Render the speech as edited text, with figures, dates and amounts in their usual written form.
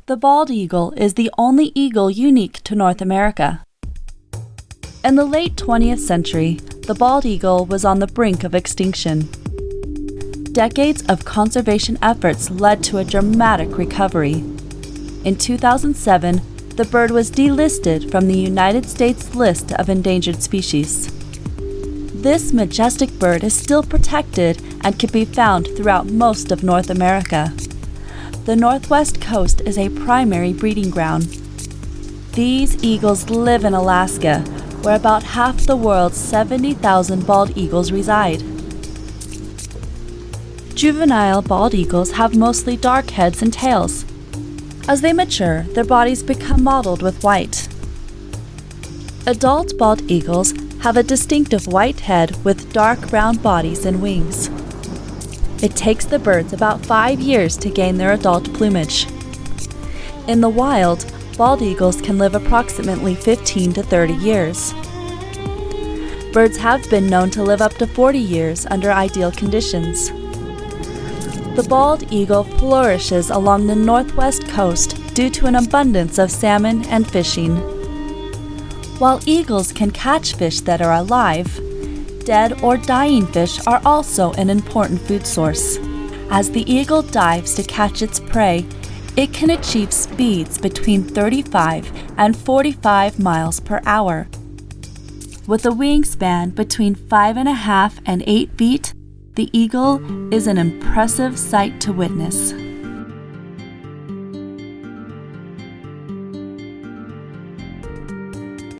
The bald eagle is the only eagle unique to North America. In the late 20th century, the bald eagle was on the brink of extinction. Decades of conservation efforts led to a dramatic recovery. In 2007, the bird was delisted from the United States list of endangered species. This majestic bird is still protected and can be found throughout most of North America. The Northwest Coast is a primary breeding ground. These eagles live in Alaska, where about half the world's 70,000 bald eagles reside. Juvenile bald eagles have mostly dark heads and tails. As they mature, their bodies become mottled with white. Adult bald eagles have a distinctive white head with dark brown bodies and wings. It takes the birds about 5 years to gain their adult plumage. In the wild, bald eagles can live approximately 15 to 30 years. Birds have been known to live up to 40 years under ideal conditions. The bald eagle flourishes along the northwest coast due to an abundance of salmon and fishing. While eagles can catch fish that are alive, dead or dying fish are also an important food source. As the eagle dives to catch its prey, it can achieve speeds between 35 and 45 miles per hour. With a wingspan between 5.5 and 8 feet, the eagle is an impressive sight to witness.